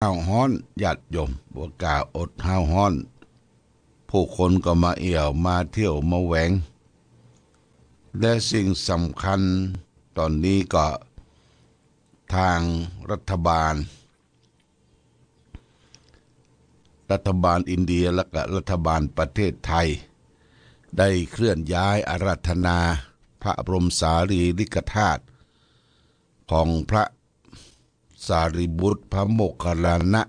ห้าวฮ้อนญาติโยมบ่กล้าอดห้าวฮ้อนผู้คนก็มาเอี่ยวมาเที่ยวมาแหวงและสิ่งสำคัญตอนนี้ก็ทางรัฐบาลอินเดียและก็รัฐบาลประเทศไทยได้เคลื่อนย้ายอาราธนาพระบรมสารีริกธาตุของพระสารีบุตรพระโมคคัลลานะ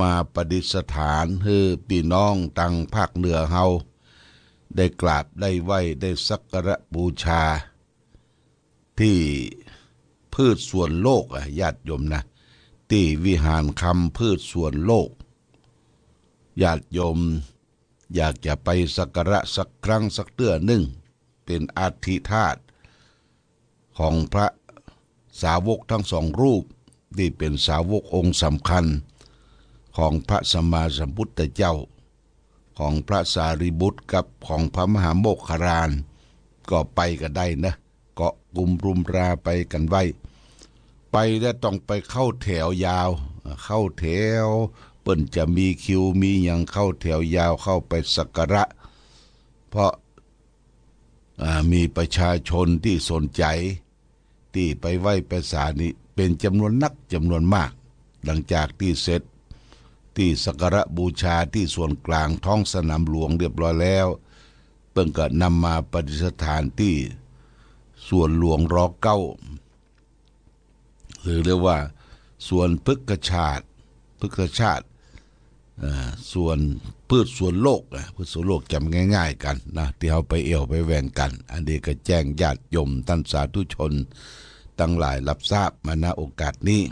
มาประดิษฐานให้พี่น้องตังภาคเหนือเฮาได้กราบได้ไหว้ได้สักการะบูชาที่พืชส่วนโลกญาติโยมนะที่วิหารคำพืชส่วนโลกญาติโยมอยากจะไปสักการะสักครั้งสักเตื้อหนึ่งเป็นอธิธาตุของพระสาวกทั้งสองรูปที่เป็นสาวกองค์สำคัญของพระสัมมาสัมพุทธเจ้าของพระสารีบุตรกับของพระมหาโมคคารานก็ไปกันได้นะเกาะกลุ่มรุมราไปกันไว้ไปแล้วต้องไปเข้าแถวยาวเข้าแถวเปิ้นจะมีคิวมีอย่างเข้าแถวยาวเข้าไปสักการะเพราะมีประชาชนที่สนใจที่ไปไหว้ไปศาลนี้เป็นจำนวนมากหลังจากที่เสร็จที่สักการะบูชาที่ส่วนกลางท้องสนามหลวงเรียบร้อยแล้วเพิ่งก็นำมาประดิษฐานที่ส่วนหลวงร.9หรือเรียกว่าส่วนพฤกษชาติส่วนพืชส่วนโลกพืชส่วนโลกจำง่ายๆกันนะที่เขาไปเอี่ยวไปแหวงกันอันนี้ก็แจ้งญาติโยมท่านสาธุชนตั้งหลายรับทราบมาณโอกาสนี้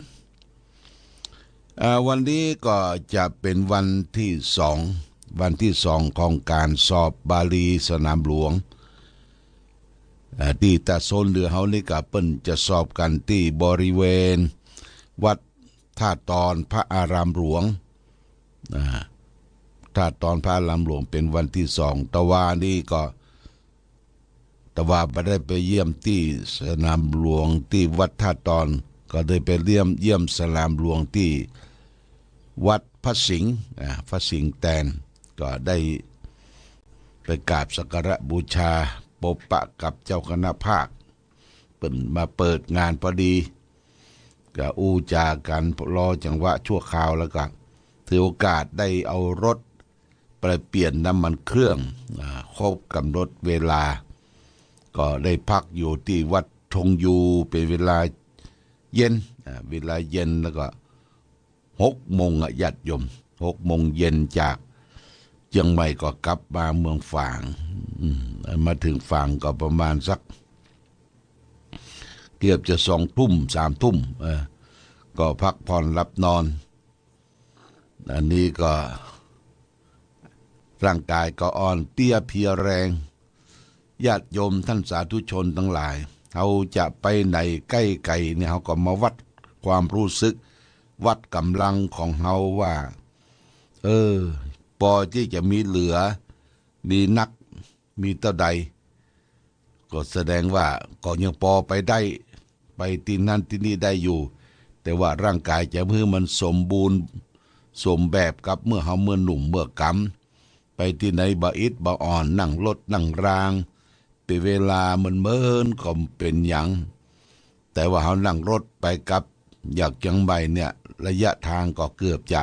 วันนี้ก็จะเป็นวันที่สองของการสอบบาลีสนามหลวงที่ตาโซนเรือเฮานี่ก็เปิ้นจะสอบกันที่บริเวณวัดท่าตอนพระอารามหลวงท่าตอนพระอารามหลวงเป็นวันที่สองตะวานี่ก็แต่ว่าไม่ได้ไปเยี่ยมที่สนามหลวงที่วัดท่าตอนก็ได้ไปเยี่ยมสนามหลวงที่วัดพระสิงห์แตนก็ได้ไปกราบสักการะบูชาปบปะกับเจ้าคณะภาคเป็นมาเปิดงานพอดีก็อู้จากันรอจังหวะชั่วคราวแล้วก็ถือโอกาสได้เอารถไปเปลี่ยนน้ำมันเครื่องครบกำหนดเวลาก็ได้พักอยู่ที่วัดธงยูเป็นเวลาเย็นแล้วก็6 โมงญาติโยม6 โมงเย็นจากเชียงใหม่ก็กลับมาเมืองฝางมาถึงฝางก็ประมาณสักเกือบจะ2 ทุ่ม 3 ทุ่มก็พักผ่อนหลับนอนอันนี้ก็ร่างกายก็อ่อนเตี้ยเพลียแรงญาติโยมท่านสาธุชนทั้งหลายเขาจะไปไหนใกล้ไกลเนี่ยเขาก็มาวัดความรู้สึกวัดกำลังของเขาว่าพอที่จะมีเหลือมีนักมีเท่าใดก็แสดงว่าก็ยังพอไปได้ไปที่นั่นที่นี่ได้อยู่แต่ว่าร่างกายจะเพื่อมันสมบูรณ์สมแบบกับเมื่อเขาเมื่อหนุ่มเมื่อกำไปที่ไหนบ่อิดบ่อ่อนนั่งรถนั่งรางเป็นเวลามันเมินก็เป็นอย่างแต่ว่าเขานั่งรถไปกับอยากจังใบเนี่ยระยะทางก็เกือบจะ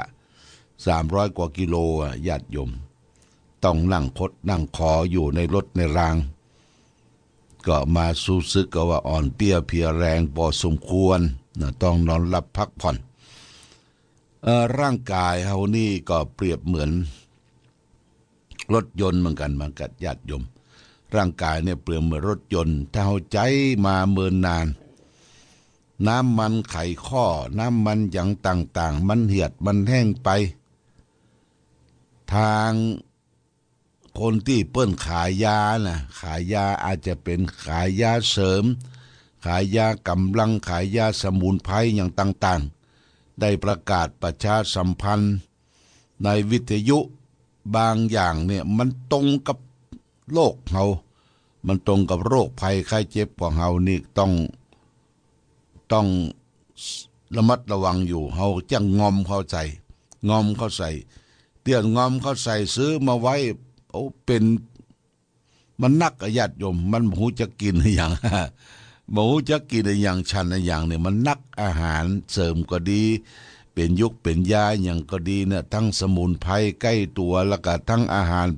300 กว่ากิโลญาติโยมต้องนั่งคดนั่งคออยู่ในรถในรางก็มาสู้ซึกก็ว่าอ่อนเปี้ยเพลียแรงพอสมควรต้องนอนหลับพักผ่อนร่างกายเฮานี่ก็เปรียบเหมือนรถยนต์เหมือนกันญาติโยมร่างกายเนี่ยเปรียบเหมือนรถยนต์ถ้าเฮาใจมาเมินนานน้ำมันไขข้อน้ำมันอย่างต่างๆมันเหียดมันแห้งไปทางคนที่เปิ้นขายยาขายยาอาจจะเป็นขายยาเสริมขายยากำลังขายยาสมุนไพรอย่างต่างๆได้ประกาศประชาสัมพันธ์ในวิทยุบางอย่างเนี่ยมันตรงกับโรคเฮามันตรงกับโรคภัยไข้เจ็บของเฮานี่ต้อง ระมัดระวังอยู่เฮาจะงอมเข้าใส่งอมเข้าใส่เตี้ยงอมเข้าใส่ซื้อมาไว้โอ้เป็นมันนักญาติโยมมันหูจะกินอย่างหมูจะกินอย่างชันอย่างเนี่ยมันนักอาหารเสริมก็ดีเป็นยุคเป็นยาอย่างก็ดีเนี่ยทั้งสมุนไพรใกล้ตัวแล้วก็ทั้งอาหาร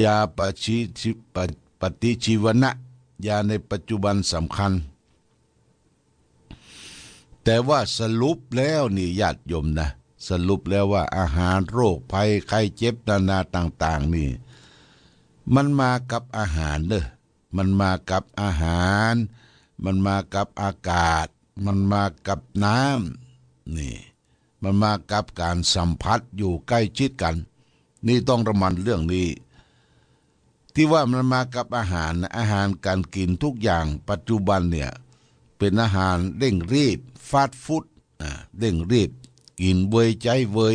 ยาปฏิชีวนะยาในปัจจุบันสำคัญแต่ว่าสรุปแล้วนี่ญาติโยมนะสรุปแล้วว่าอาหารโรคภัยไข้เจ็บนานาต่างๆนี่มันมากับอาหารเด้อมันมากับอาหารมันมากับอากาศมันมากับน้ำนี่มันมากับการสัมผัสอยู่ใกล้ชิดกันนี่ต้องระมัดเรื่องนี้ที่ว่ามันมากับอาหารการกินทุกอย่างปัจจุบันเนี่ยเป็นอาหารเร่งรีบฟาสต์ฟู้ดเร่งรีบกินเวยใจเวย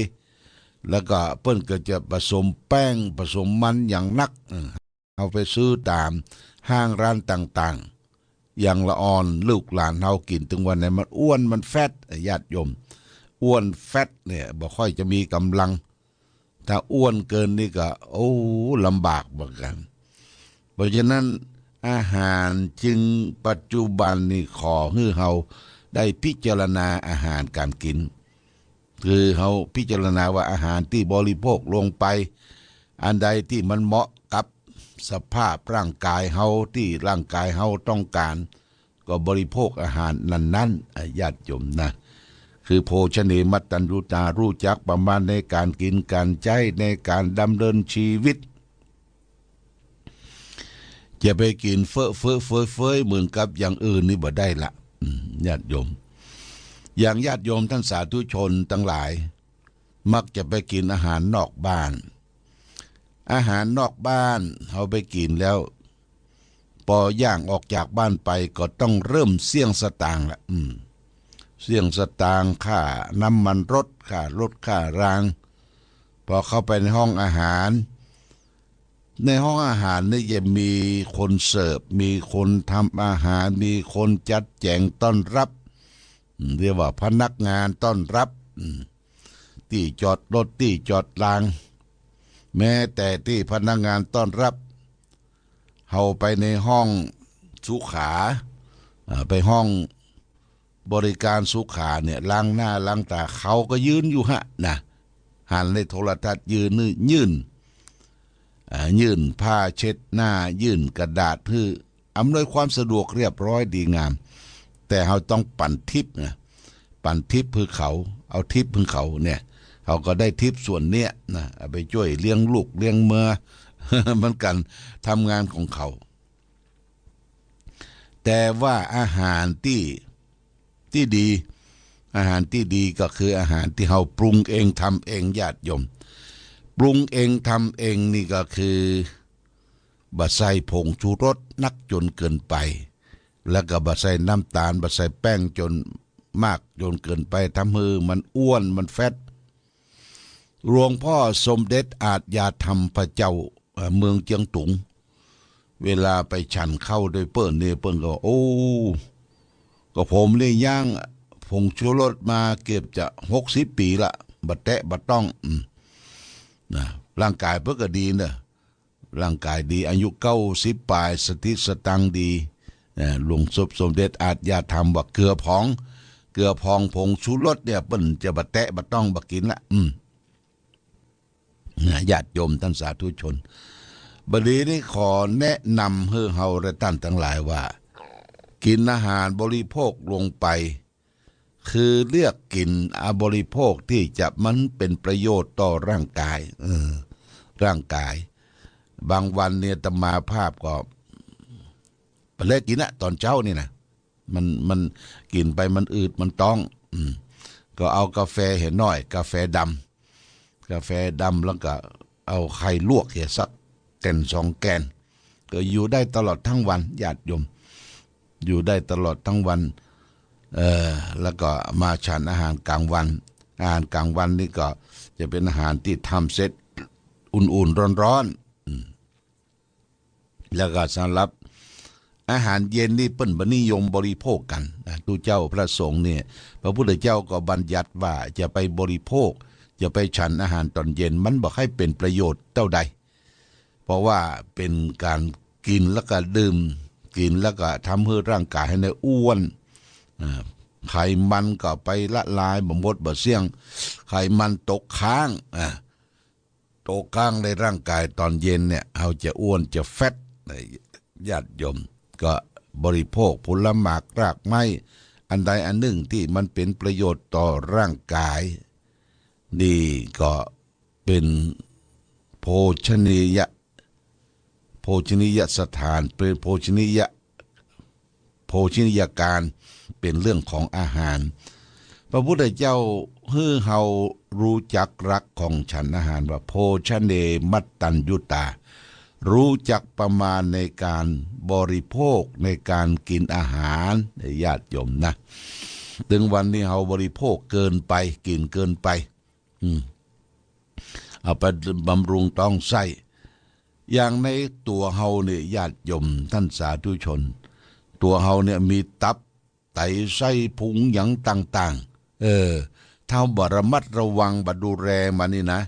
แล้วก็เปิ้นก็จะผสมแป้งผสมมันอย่างนักเอาไปซื้อตามห้างร้านต่างๆอย่างละอ่อนลูกหลานเฮากินถึงวันไหนมันอ้วนมันแฟตญาติโยมอ้วนแฟตเนี่ยบ่ค่อยจะมีกำลังถ้าอ้วนเกินนี่ก็โอ้ลำบากเหมือนกันเพราะฉะนั้นอาหารจึงปัจจุบันนี่ขอให้เฮาได้พิจารณาอาหารการกินคือเฮาพิจารณาว่าอาหารที่บริโภคลงไปอันใดที่มันเหมาะกับสภาพร่างกายเฮาที่ร่างกายเฮาต้องการก็บริโภคอาหารนั้นๆญาติโยมนะคือโภชเนมัตตัญญูตารู้จักประมาณในการกินการใช้ในการดำเนินชีวิตจะไปกินเฟ้อเหมือนกับอย่างอื่นนี่บ่ได้ละญาติโยมอย่างญาติโยมท่านสาธุชนทั้งหลายมักจะไปกินอาหารนอกบ้านอาหารนอกบ้านเขาไปกินแล้วพอย่างออกจากบ้านไปก็ต้องเริ่มเสี่ยงสตางค์ละเสี่ยงสตางค์ค่าน้ำมันรถค่ารถค่ารางพอเข้าไปในห้องอาหารในห้องอาหารนี่จะมีคนเสิร์ฟมีคนทำอาหารมีคนจัดแจงต้อนรับเรียกว่าพนักงานต้อนรับที่จอดรถที่จอดรางแม้แต่ที่พนักงานต้อนรับเข้าไปในห้องสุขาไปห้องบริการสุขาเนี่ยล้างหน้าล้างตาเขาก็ยืนอยู่นะหันในโทรทัศน์ยื่นผ้าเช็ดหน้ายื่นกระดาษคืออำนวยความสะดวกเรียบร้อยดีงามแต่เขาต้องปั่นทิปนะปั่นทิปเพื่อเขาเอาทิปเพื่อเขาเนี่ยเขาก็ได้ทิปส่วนเนี้ยนะเอาไปช่วยเลี้ยงลูกเลี้ยงเมื่อ มันกันทำงานของเขาแต่ว่าอาหารที่ดีอาหารที่ดีก็คืออาหารที่เราปรุงเองทำเองญาติโยมปรุงเองทำเองนี่ก็คือบะใส่ผงชูรสนักจนเกินไปแล้วก็บะใส่น้ำตาลบะใส่แป้งจนมากจนเกินไปทำให้มันอ้วนมันแฟตหลวงพ่อสมเด็จอาจยาธรรมพระเจ้าเมืองเจียงตุงเวลาไปฉันเข้าโดยเปิ้นเนี่ยเปิ้นก็โอ้ก็ผมเลยย่างผงชูรสมาเกือบจะ60 ปีละบะแตะบะต้องนะร่างกายเพิ่นก็ดีนะร่างกายดีอายุ90 ปลายสติสตังดีหลวงสมเด็จอาจยาธรรมว่าเกลือพองผงชูรสเนี่ยเปิ้นจะบะแตะบะต้องบะกินละญาติโยมท่านสาธุชนบัดนี้ขอแนะนำให้เฮาและท่านทั้งหลายว่ากินอาหารบริโภคลงไปคือเลือกกินบริโภคที่จะมันเป็นประโยชน์ต่อร่างกายร่างกายบางวันเนี่ยตมาภาพก็ไปเลิกกินตอนเช้านี่นะมันกินไปมันอืดมันต้องก็เอากาแฟเห็นน้อยกาแฟดำแล้วก็เอาไข่ลวกเหี่ยสักแก่น2 แกนก็อยู่ได้ตลอดทั้งวันญาติโยมอยู่ได้ตลอดทั้งวันแล้วก็มาฉันอาหารกลางวันอาหารกลางวันนี่ก็จะเป็นอาหารที่ทำเสร็จอุ่นๆร้อนๆแล้วก็สำหรับ อาหารเย็นนี่เปิ้นบ่นิยมบริโภคกันนะตูเจ้าพระสงฆ์เนี่ยพระพุทธเจ้าก็บัญญัติว่าจะไปบริโภคจะไปฉันอาหารตอนเย็นมันบ่ให้เป็นประโยชน์เท่าใดเพราะว่าเป็นการกินแล้วก็ดื่มกินแล้วก็ทำให้ร่างกายให้อ้วนไขมันก็ไปละลายบ่หมดบ่เสี่ยงไขมันตกค้างตกค้างในร่างกายตอนเย็นเนี่ยเอาจะอ้วนจะแฟตญาติโยมก็บริโภคผลหมากรากไม้อันใดอันหนึ่งที่มันเป็นประโยชน์ต่อร่างกายนี่ก็เป็นโภชนียสถานเป็นโภชนียการเป็นเรื่องของอาหารพระพุทธเจ้าให้เฮารู้จักรักของฉันอาหารว่าโภชเนมัตตัญยุตารู้จักประมาณในการบริโภคในการกินอาหารญาติโยมนะถึงวันนี้เฮาบริโภคเกินไปกินเกินไปเอาไปบำรุงต้องไส้อย่างในตัวเฮาเนี่ยญาติโยมท่านสาธุชนตัวเฮาเนี่ยมีตับไตไส้พุงหยังต่างๆถ้าบ่ระมัดระวังบ่ดูแลมันนี่นะ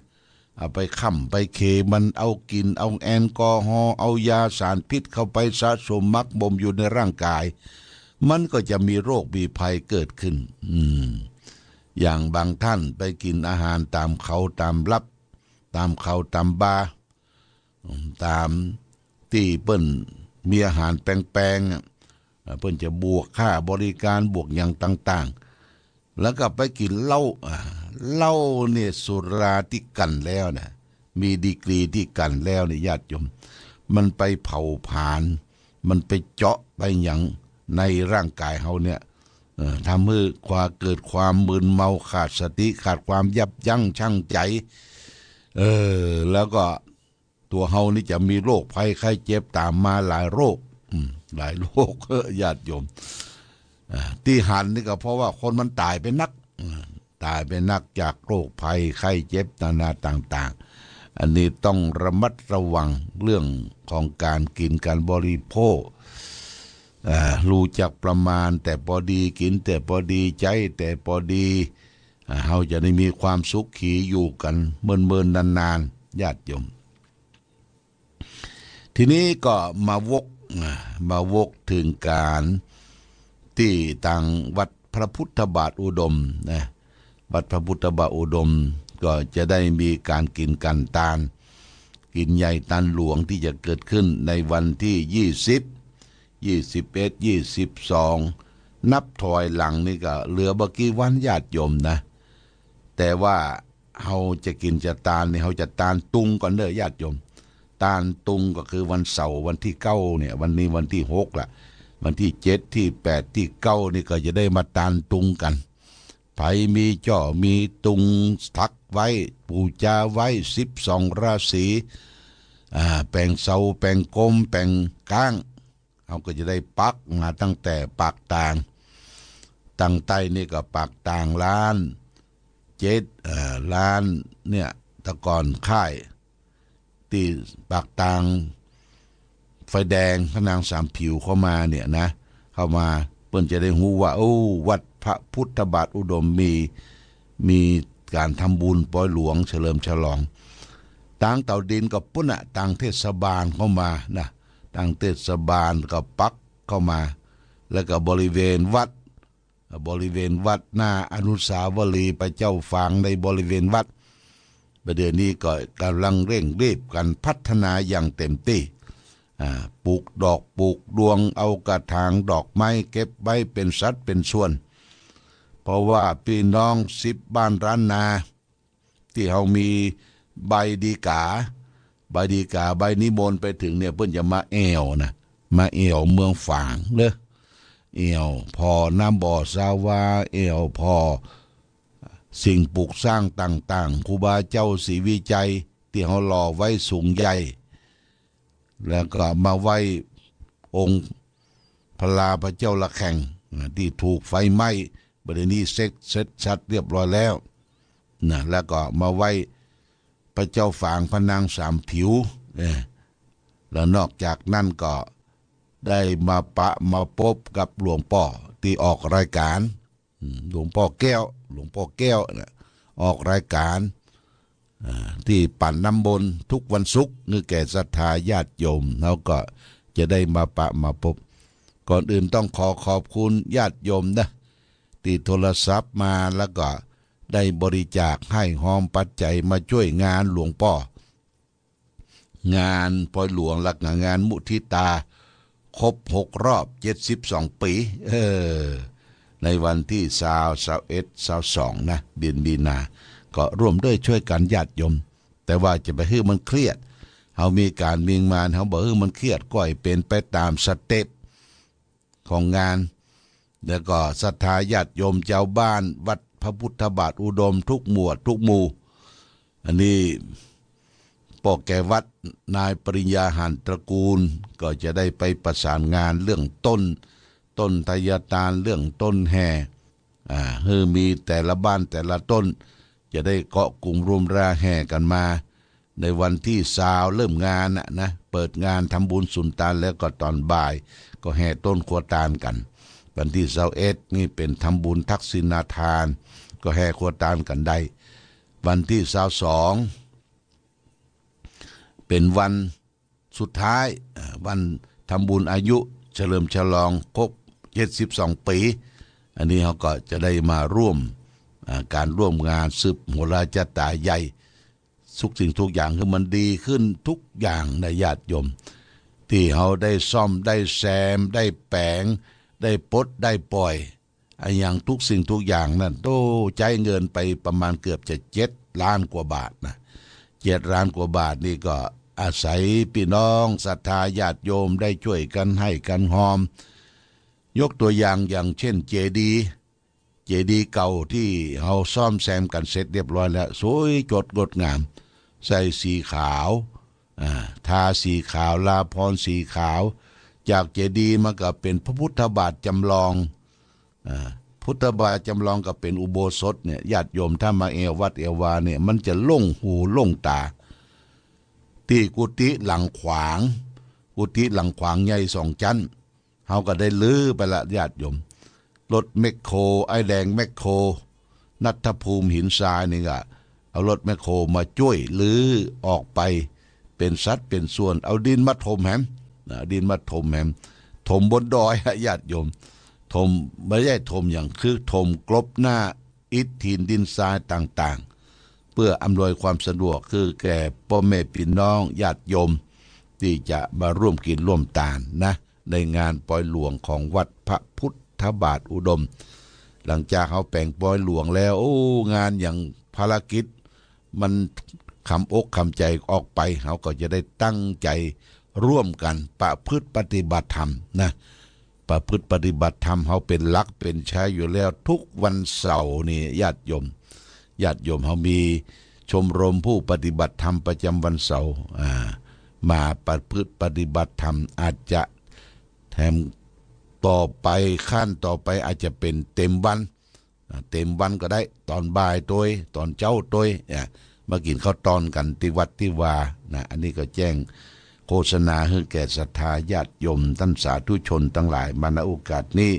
เอาไปค้ำไปเคมันเอากินเอาแอลกอฮอล์เอายาสารพิษเข้าไปสะสมมักบ่มอยู่ในร่างกายมันก็จะมีโรคมีภัยเกิดขึ้นอย่างบางท่านไปกินอาหารตามเขาตามลับตามเขาตามบาร์ตามที่เปิ้นมีอาหารแปลงๆเปิ้นจะบวกค่าบริการบวกอย่างต่างๆแล้วก็ไปกินเหล้าเนี่ยสุราที่กันแล้วนะมีดีกรีที่กันแล้วเนี่ยญาติโยมมันไปเผาผลาญมันไปเจาะไปอย่างในร่างกายเฮาเนี่ยทำให้เกิดความมึนเมาขาดสติขาดความยับยั้งชั่งใจแล้วก็ตัวเฮานี่จะมีโรคภัยไข้เจ็บตามมาหลายโรคญาติโยมที่หันนี่ก็เพราะว่าคนมันตายไปนักจากโรคภัยไข้เจ็บนานาต่างๆอันนี้ต้องระมัดระวังเรื่องของการกินการบริโภครู้จักประมาณแต่พอดีกินแต่พอดีใจแต่พอดีเราจะได้มีความสุขขีอยู่กันเมินนานๆญาติโยมทีนี้ก็มาวกถึงการที่ต่างวัดพระพุทธบาทอุดมนะวัดพระพุทธบาทอุดมก็จะได้มีการกินกันตาลกินใหญ่ตันหลวงที่จะเกิดขึ้นในวันที่20 21 22นับถอยหลังนี่ก็เหลือบ่กี่วันญาติโยมนะแต่ว่าเฮาจะกินจะตาลนี่เฮาจะตาลตุงก่อนเด้อญาติโยมตาลตุงก็คือวันเสาร์วันที่9เนี่ยวันนี้วันที่6ละวันที่7ที่8ที่9นี่ก็จะได้มาตาลตุงกันไผมีจ่อมีตุงทักไว้ปูจาไว้12ราศีแปลงเสาแปลงกลมแปลงก้างเอาก็จะได้ปักมาตั้งแต่ปากต่างตั้งใต้นี่ก็ปากต่างล้านล้านเนี่ยตะก่อนค่ายที่ปากต่างไฟแดงพระนางสามผิวเข้ามาเนี่ยนะเข้ามาเพิ่นจะได้รู้ว่าวัดพระพุทธบาทอุดมมีการทำบุญปล่อยหลวงเฉลิมฉลองต่างเต่าดินกับปุ่นต่างเทศบาลเข้ามานะต่างเทศบาลก็ปักเข้ามาแล้วก็บริเวณวัดหน้าอนุสาวรีย์พระเจ้าฝางในบริเวณวัดประเดี๋ยวนี้ก็กำลังเร่งรีบกันพัฒนาอย่างเต็มที่ปลูกดอกปลูกดวงเอากระถางดอกไม้เก็บไว้เป็นสัดเป็นส่วนเพราะว่าพี่น้อง10บ้านร้านนาที่เขามีใบดีกาใบนิมนต์ไปถึงเนี่ยเพิ่นจะมาแอวเมืองฝางเด้อแอวพอน้ำบ่อสาวาแอวพอสิ่งปลูกสร้างต่างๆครูบาเจ้าศรีวิจัยที่เขาหล่อไว้สูงใหญ่แล้วก็มาไว้องค์พระลาพระเจ้าละแข่งที่ถูกไฟไหม้บัดนี้เสร็จชัดเรียบร้อยแล้วนะแล้วก็มาไว้พระเจ้าฝางพระนางสามผิวแล้วนอกจากนั้นก็ ได้มาปะมาพบกับหลวงพ่อที่ออกรายการหลวงพ่อแก้วนะออกรายการที่ปั่นน้ำบนทุกวันศุกร์นี่แก่ศรัทธาญาติโยมแล้วก็จะได้มาปะมาพบก่อนอื่นต้องขอบคุณญาติโยมนะที่โทรศัพท์มาแล้วก็ได้บริจาคให้หอมปัจจัยมาช่วยงานหลวงพ่องานปอยหลวงหลักงานมุทิตาครบ6 รอบ72 ปีในวันที่21 22นะเดือนมีนาก็ร่วมด้วยช่วยกันญาติโยมแต่ว่าจะไปให้มันเครียดเขามีการมีงานเขาบอกให้มันเครียดก็ให้เป็นไปตามสเต็ปของงานแล้วก็ศรัทธาญาติโยมเจ้าบ้านวัดพระพุทธบาทอุดมทุกหมวดทุกหมู่อันนี้ปกแก่วัดนายปริญญาหันตระกูลก็จะได้ไปประสานงานเรื่องต้นทายตานเรื่องต้นแห่มีแต่ละบ้านแต่ละต้นจะได้เกาะกลุ่มรวมราแห่กันมาในวันที่20เริ่มงานนะเปิดงานทำบุญสุนทานแล้วก็ตอนบ่ายก็แห่ต้นขัวตาลกันวันที่21นี่เป็นทำบุญทักษิณาทานก็แห่ขัวตาลกันได้วันที่22เป็นวันสุดท้ายวันทำบุญอายุเฉลิมฉลองครบ72 ปีอันนี้เขาก็จะได้มาร่วมการร่วมงานสืบโหราชตาใหญ่ทุกสิ่งทุกอย่างคือมันดีขึ้นทุกอย่างในญาติโยมที่เขาได้ซ่อมได้แซมได้แปลงได้ปลดได้ปล่อยอย่างทุกสิ่งทุกอย่างนั่นโตใจเงินไปประมาณเกือบจะ7 ล้านกว่าบาทนะ7 ล้านกว่าบาทนี่ก็อาศัยพี่น้องศรัทธาญาติโยมได้ช่วยกันให้กันหอมยกตัวอย่างเช่นเจดีย์เก่าที่เราซ่อมแซมกันเสร็จเรียบร้อยแล้วสวยจดงดงามใส่สีขาวทาสีขาวลาภรณ์สีขาวจากเจดีย์มันก็เป็นพระพุทธบาทจำลองพุทธบาทจำลองก็เป็นอุโบสถเนี่ยญาติโยมถ้ามาวัดวาเนี่ยมันจะโล่งหูโล่งตาที่กุฏิหลังขวางใหญ่2 ชั้นเขาก็ได้ลื้อไปละญาติโยมรถแมคโครไอแดงแมคโครนัทภูมิหินทรายนี่ก็เอารถแมคโครมาช่วยลื้อออกไปเป็นสัดเป็นส่วนเอาดินมาถมแหมถมบนดอยญาติโยมถมไม่ใช่ถมอย่างคือถมกลบหน้าอิฐหินดินทรายต่างๆเพื่ออำนวยความสะดวกคือแก่พ่อแม่พี่น้องญาติโยมที่จะมาร่วมกินร่วมทานนะในงานปล่อยหลวงของวัดพระพุทธบาทอุดมหลังจากเขาแปลงปล่อยหลวงแล้วงานอย่างภารกิจมันคำอกคำใจออกไปเขาก็จะได้ตั้งใจร่วมกันประพฤติปฏิบัติธรรมนะประพฤติปฏิบัติธรรมเขาเป็นหลักเป็นใช้อยู่แล้วทุกวันเสาร์นี่ญาติโยมเขามีชมรมผู้ปฏิบัติธรรมประจำวันเสาร์มาประพฤติปฏิบัติธรรมอาจจะแถมต่อไปขั้นต่อไปอาจจะเป็นเต็มวันก็ได้ตอนบ่ายตัวตอนเจ้าตัวมากินข้าวตอนกันที่วัดที่วานะอันนี้ก็แจ้งโฆษณาให้แก่ศรัทธาญาติโยมท่านสาธุชนทั้งหลายมาณโอกาสนี้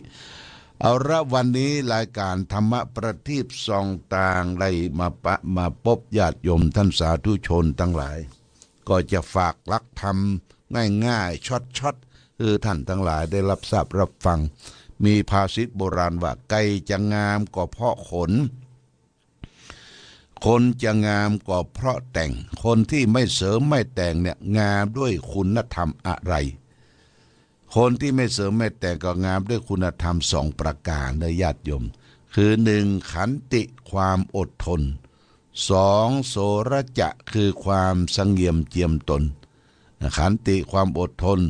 เอาละวันนี้รายการธรรมะประทีปส่องต่างได้มาพบญาติโยมท่านสาธุชนทั้งหลายก็จะฝากหลักธรรมง่ายๆช็อตคือท่านทั้งหลายได้รับทราบรับฟังมีภาษิตโบราณว่าไก่จะงามก็เพราะขนคนจะงามก็เพราะแต่งคนที่ไม่เสริมไม่แต่งเนี่ยงามด้วยคุณธรรมอะไรคนที่ไม่เสริมไม่แต่งก็งามด้วยคุณธรรม2 ประการในญาติโยมคือ 1. ขันติความอดทน 2. โสรจะคือความสงเงียมเจียมตนขันติความอดทน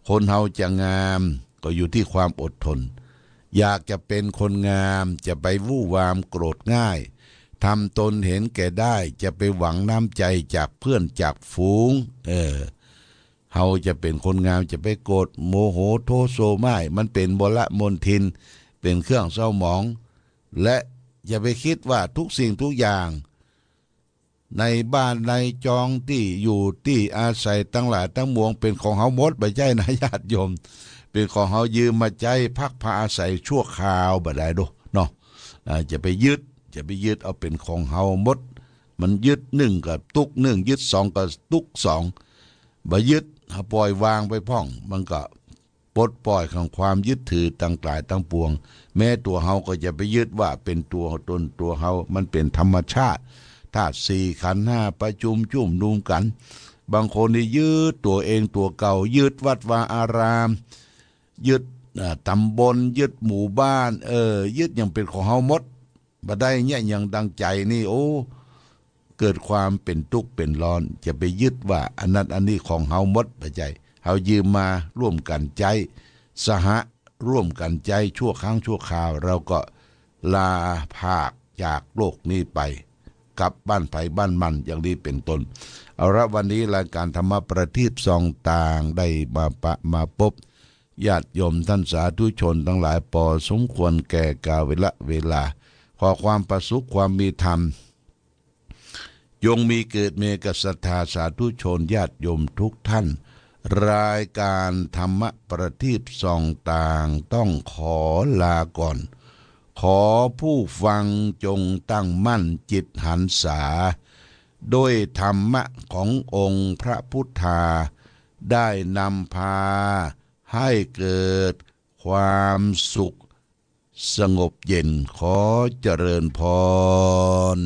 คนเฮาจะงามก็อยู่ที่ความอดทนอยากจะเป็นคนงามจะไปวู่วามโกรธง่ายทำตนเห็นแก่ได้จะไปหวังน้ำใจจากเพื่อนจากฝูงเฮาจะเป็นคนงามจะไปโกรธโมโหโทโสไม่มันเป็นบละมนทินเป็นเครื่องเศร้าหมองและอย่าไปคิดว่าทุกสิ่งทุกอย่างในบ้านในจองที่อยู่ที่อาศัยทั้งหลายทั้งมวงเป็นของเฮาหมดไปใช่นะญาติโยม เป็นของเฮายืมมาใจพักพาอาศัยชั่วคราวบ่ได้ดอกเนาะจะไปยึดเอาเป็นของเฮาหมดมันยึดหนึ่งกับตุกหนึ่งยึดสองกับตุกสองบ่ยึดปล่อยวางไปพ่องมันก็ปลดปล่อยของความยึดถือต่างหลายต่างปวงแม้ตัวเฮาก็จะไปยึดว่าเป็นตัวตนตัวเฮามันเป็นธรรมชาติธาตุสี่ขันธ์ห้าประชุมจุ่มนุมกันบางคนนี่ยึดตัวเองตัวเก่ายึดวัดวาอารามยึดตำบลยึดหมู่บ้านยึดอย่างเป็นของเฮาหมดบ่ได้เนี่ยอย่างดังใจนี่โอ้เกิดความเป็นทุกข์เป็นร้อนจะไปยึดว่าอันนั้นอันนี้ของเฮาหมดไปใจเฮายืมมาร่วมกันใจสหะร่วมกันใจชั่วครั้งชั่วคราวเราก็ลาภาคจากโลกนี้ไปกลับบ้านไผบ้านมันอย่างนี้เป็นต้นเอาละวันนี้รายการธรรมะประทีปส่องต่างได้มาพบญาติโยมท่านสาธุชนทั้งหลายพอสมควรแก่กาลเวลาขอความประสุขความมีธรรมยงมีเกิดเมกศรัทธาสาธุชนญาติโยมทุกท่านรายการธรรมะประทีปส่องต่างต้องขอลาก่อนขอผู้ฟังจงตั้งมั่นจิตหันษาด้วยธรรมะขององค์พระพุทธาได้นำพาให้เกิดความสุขสงบเย็นขอเจริญพร